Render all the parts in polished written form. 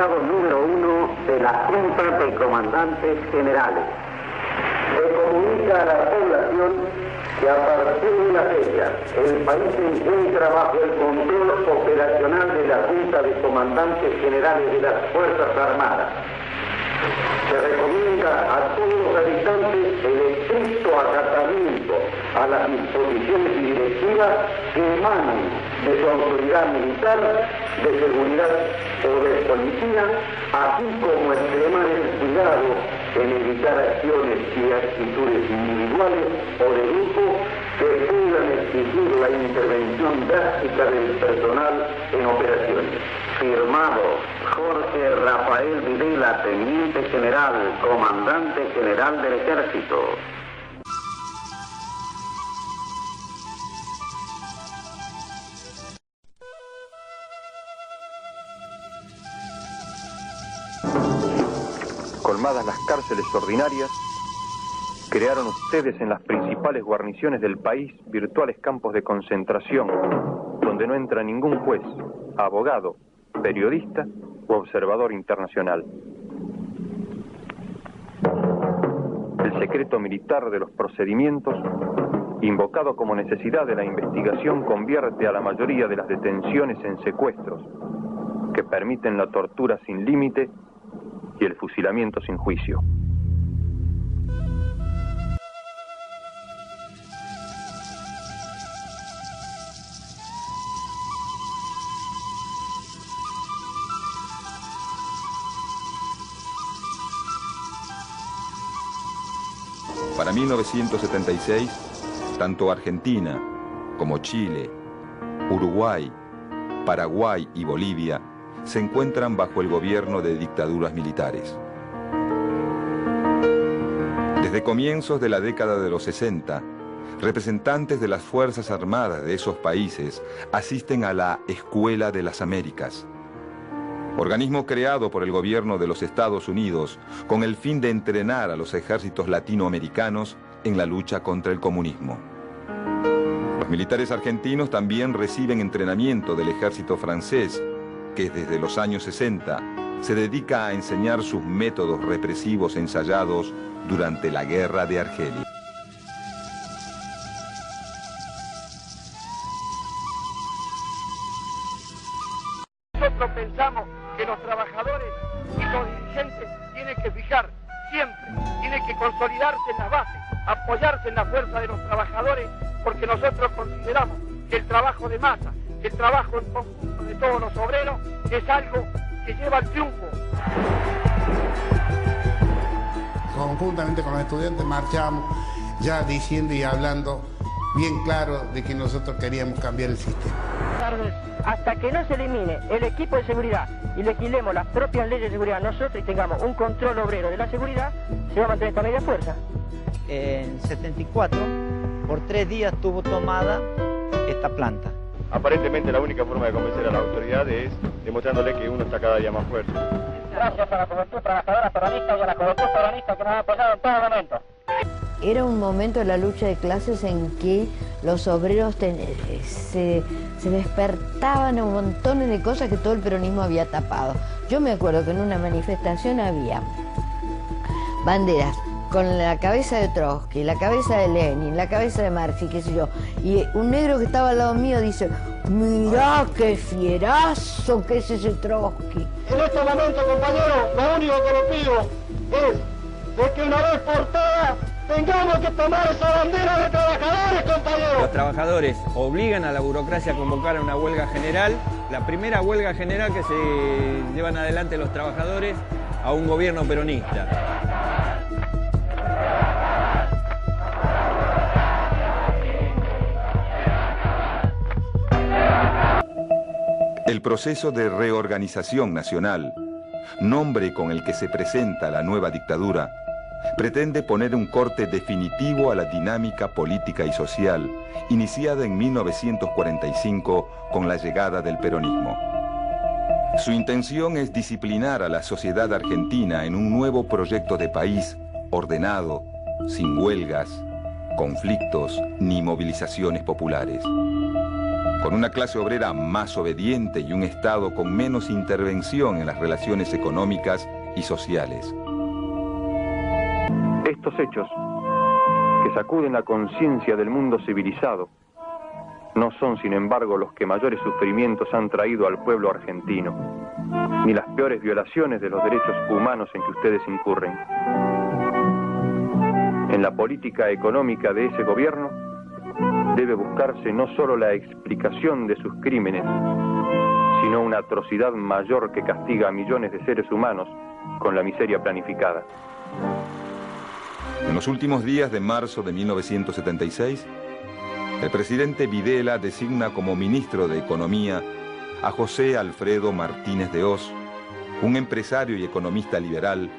comunicado número 1 de la Junta de Comandantes Generales. Se comunica a la población que a partir de la fecha el país se encuentra bajo el control operacional de la Junta de Comandantes Generales de las Fuerzas Armadas. Se recomienda a todos los habitantes el estricto acatamiento a las disposiciones y directivas que emanen de su autoridad militar, de seguridad o de policía, así como extremar el cuidado en evitar acciones y actitudes individuales o de grupo que puedan exigir la intervención drástica del personal en operaciones. Firmado Jorge Rafael Videla, Teniente General, Comandante General del Ejército. Colmadas las cárceles ordinarias, crearon ustedes en las principales guarniciones del país virtuales campos de concentración, donde no entra ningún juez, abogado, periodista o observador internacional. El secreto militar de los procedimientos, invocado como necesidad de la investigación, convierte a la mayoría de las detenciones en secuestros, que permiten la tortura sin límite y el fusilamiento sin juicio. Para 1976, tanto Argentina como Chile, Uruguay, Paraguay y Bolivia se encuentran bajo el gobierno de dictaduras militares. Desde comienzos de la década de los 60, representantes de las Fuerzas Armadas de esos países asisten a la Escuela de las Américas, organismo creado por el gobierno de los Estados Unidos con el fin de entrenar a los ejércitos latinoamericanos en la lucha contra el comunismo. Los militares argentinos también reciben entrenamiento del ejército francés, que desde los años 60 se dedica a enseñar sus métodos represivos ensayados durante la Guerra de Argelia. Nosotros pensamos que los trabajadores y los dirigentes tienen que fijar siempre, tienen que consolidarse en las bases, apoyarse en la fuerza de los trabajadores, porque nosotros consideramos que el trabajo de masa, el trabajo en conjunto de todos los obreros, es algo que lleva al triunfo. Conjuntamente con los estudiantes marchamos ya diciendo y hablando bien claro de que nosotros queríamos cambiar el sistema. Hasta que no se elimine el equipo de seguridad y legislemos las propias leyes de seguridad nosotros y tengamos un control obrero de la seguridad, se va a mantener esta media fuerza. En 74, por 3 días tuvo tomada esta planta. Aparentemente la única forma de convencer a la autoridad es demostrándole que uno está cada día más fuerte. Gracias a la Juventud Trabajadora Peronista y a la Juventud Peronista que nos ha apoyado en todo momento. Era un momento de la lucha de clases en que los obreros se despertaban a montones de cosas que todo el peronismo había tapado. Yo me acuerdo que en una manifestación había banderas con la cabeza de Trotsky, la cabeza de Lenin, la cabeza de Marx y qué sé yo. Y un negro que estaba al lado mío dice, mirá qué fierazo que es ese Trotsky. En este momento, compañeros, lo único que les pido es de que una vez por todas tengamos que tomar esa bandera de trabajadores, compañeros. Los trabajadores obligan a la burocracia a convocar a una huelga general, la primera huelga general que se llevan adelante los trabajadores a un gobierno peronista. El proceso de reorganización nacional, nombre con el que se presenta la nueva dictadura, pretende poner un corte definitivo a la dinámica política y social iniciada en 1945 con la llegada del peronismo. Su intención es disciplinar a la sociedad argentina en un nuevo proyecto de país ordenado, sin huelgas, conflictos ni movilizaciones populares. con una clase obrera más obediente y un Estado con menos intervención en las relaciones económicas y sociales. Estos hechos, que sacuden la conciencia del mundo civilizado, no son, sin embargo, los que mayores sufrimientos han traído al pueblo argentino, ni las peores violaciones de los derechos humanos en que ustedes incurren. En la política económica de ese gobierno debe buscarse no solo la explicación de sus crímenes, sino una atrocidad mayor que castiga a millones de seres humanos con la miseria planificada. En los últimos días de marzo de 1976, el presidente Videla designa como ministro de Economía a José Alfredo Martínez de Hoz, un empresario y economista liberal,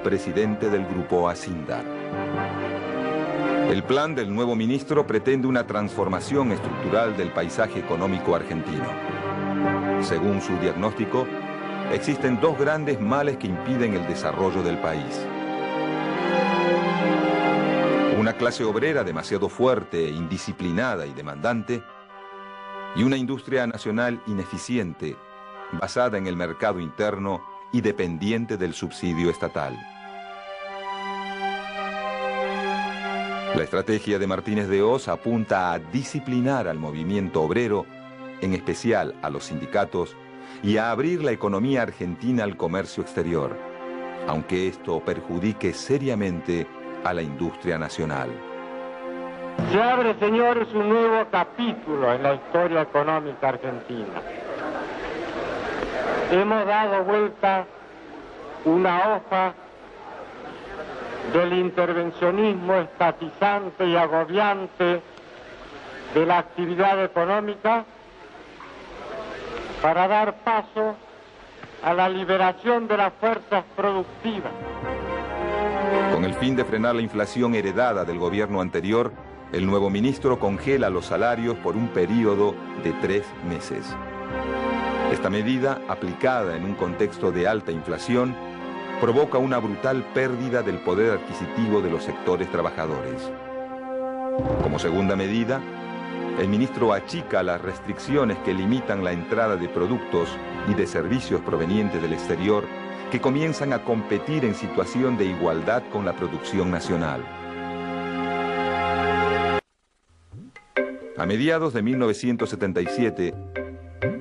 presidente del Grupo Asindar. El plan del nuevo ministro pretende una transformación estructural del paisaje económico argentino. Según su diagnóstico, existen dos grandes males que impiden el desarrollo del país. Una clase obrera demasiado fuerte, indisciplinada y demandante, y una industria nacional ineficiente, basada en el mercado interno y dependiente del subsidio estatal. La estrategia de Martínez de Hoz apunta a disciplinar al movimiento obrero, en especial a los sindicatos, y a abrir la economía argentina al comercio exterior, aunque esto perjudique seriamente a la industria nacional. Se abre, señores, un nuevo capítulo en la historia económica argentina. Hemos dado vuelta una hoja del intervencionismo estatizante y agobiante de la actividad económica para dar paso a la liberación de las fuerzas productivas. Con el fin de frenar la inflación heredada del gobierno anterior, el nuevo ministro congela los salarios por un periodo de 3 meses. Esta medida, aplicada en un contexto de alta inflación, provoca una brutal pérdida del poder adquisitivo de los sectores trabajadores. Como segunda medida, el ministro achica las restricciones que limitan la entrada de productos y de servicios provenientes del exterior que comienzan a competir en situación de igualdad con la producción nacional. A mediados de 1977,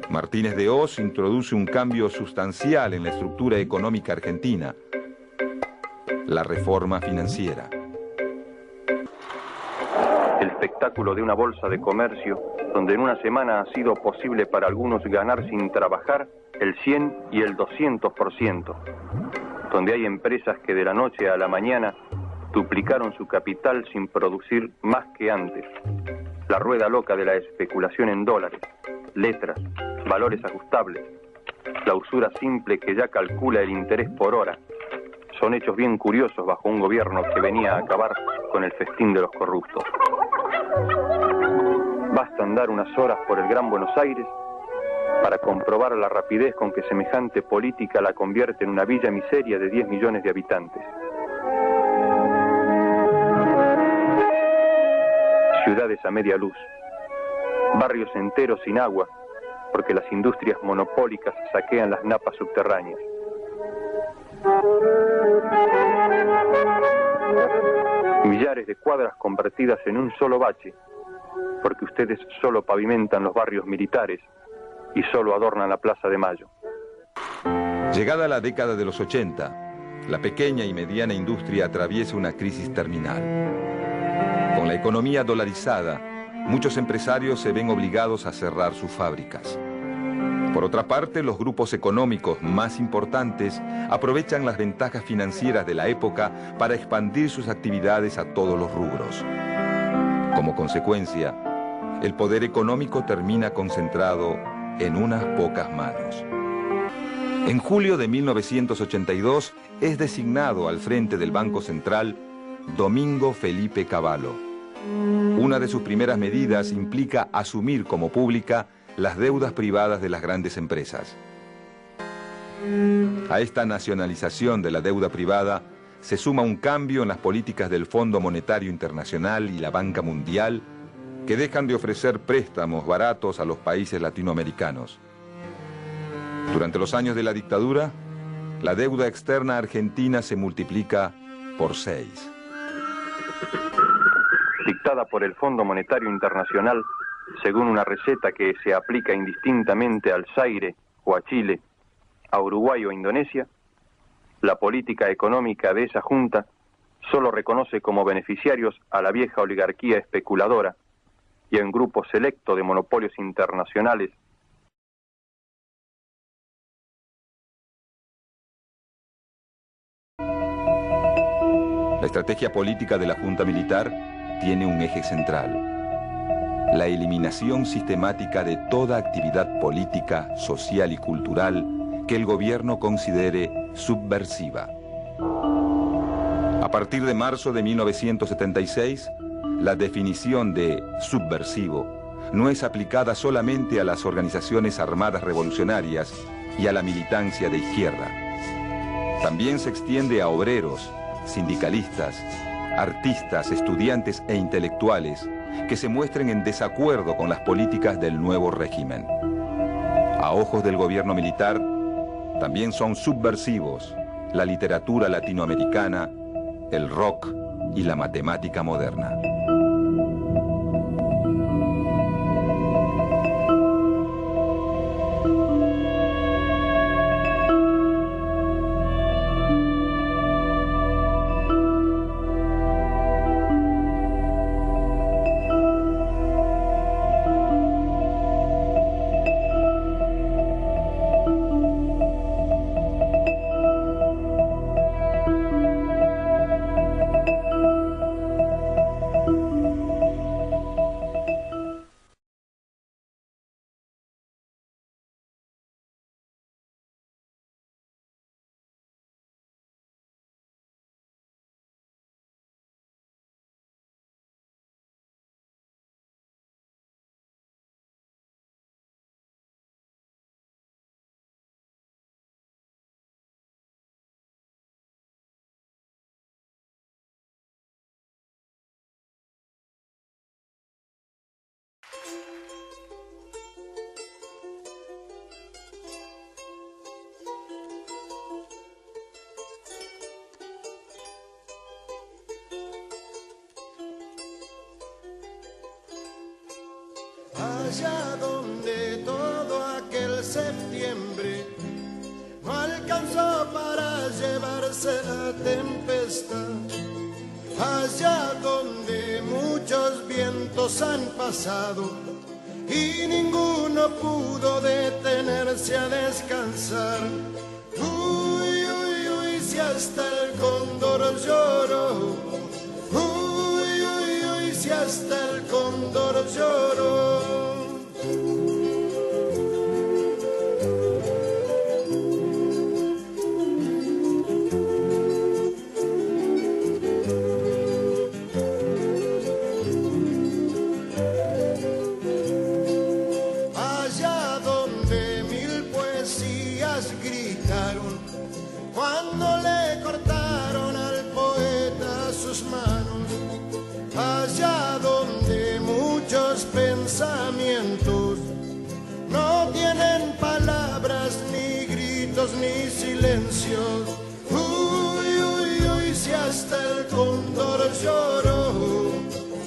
Martínez de Hoz introduce un cambio sustancial en la estructura económica argentina, la reforma financiera. El espectáculo de una bolsa de comercio, donde en una semana ha sido posible para algunos ganar sin trabajar el 100 y el 200%, donde hay empresas que de la noche a la mañana duplicaron su capital sin producir más que antes. La rueda loca de la especulación en dólares, letras, valores ajustables, la usura simple que ya calcula el interés por hora, son hechos bien curiosos bajo un gobierno que venía a acabar con el festín de los corruptos. Basta andar unas horas por el Gran Buenos Aires para comprobar la rapidez con que semejante política la convierte en una villa miseria de 10 millones de habitantes. Ciudades a media luz, barrios enteros sin agua, porque las industrias monopólicas saquean las napas subterráneas. Millares de cuadras convertidas en un solo bache, porque ustedes solo pavimentan los barrios militares y solo adornan la Plaza de Mayo. Llegada la década de los 80, la pequeña y mediana industria atraviesa una crisis terminal. Con la economía dolarizada, muchos empresarios se ven obligados a cerrar sus fábricas. Por otra parte, los grupos económicos más importantes aprovechan las ventajas financieras de la época para expandir sus actividades a todos los rubros. Como consecuencia, el poder económico termina concentrado en unas pocas manos. En julio de 1982 es designado al frente del Banco Central Domingo Felipe Cavallo. Una de sus primeras medidas implica asumir como pública las deudas privadas de las grandes empresas. A esta nacionalización de la deuda privada se suma un cambio en las políticas del Fondo Monetario Internacional y la Banca Mundial que dejan de ofrecer préstamos baratos a los países latinoamericanos. Durante los años de la dictadura, la deuda externa argentina se multiplica por 6. Dictada por el Fondo Monetario Internacional, según una receta que se aplica indistintamente al Zaire o a Chile, a Uruguay o Indonesia, la política económica de esa junta solo reconoce como beneficiarios a la vieja oligarquía especuladora y a un grupo selecto de monopolios internacionales. La estrategia política de la Junta Militar tiene un eje central: la eliminación sistemática de toda actividad política, social y cultural que el gobierno considere subversiva. A partir de marzo de 1976, la definición de subversivo no es aplicada solamente a las organizaciones armadas revolucionarias y a la militancia de izquierda. También se extiende a obreros, sindicalistas, artistas, estudiantes e intelectuales que se muestren en desacuerdo con las políticas del nuevo régimen. A ojos del gobierno militar, también son subversivos la literatura latinoamericana, el rock y la matemática moderna. Allá donde todo aquel septiembre no alcanzó para llevarse la tempestad, allá donde muchos vientos han pasado y ninguno pudo detenerse a descansar. Uy, uy, uy, si hasta el cóndor lloró. Uy, uy, uy, si hasta el cóndor lloró. Cuando le cortaron al poeta sus manos, allá donde muchos pensamientos no tienen palabras, ni gritos, ni silencios. Uy, uy, uy, si hasta el cóndor lloró.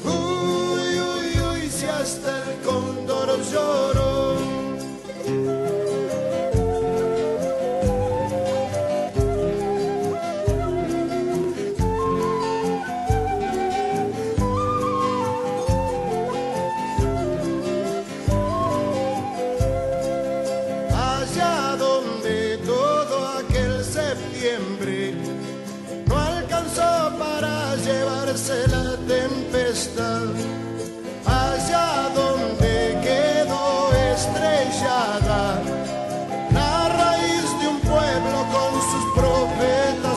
Uy, uy, uy, si hasta el cóndor lloró. No alcanzó para llevarse la tempestad.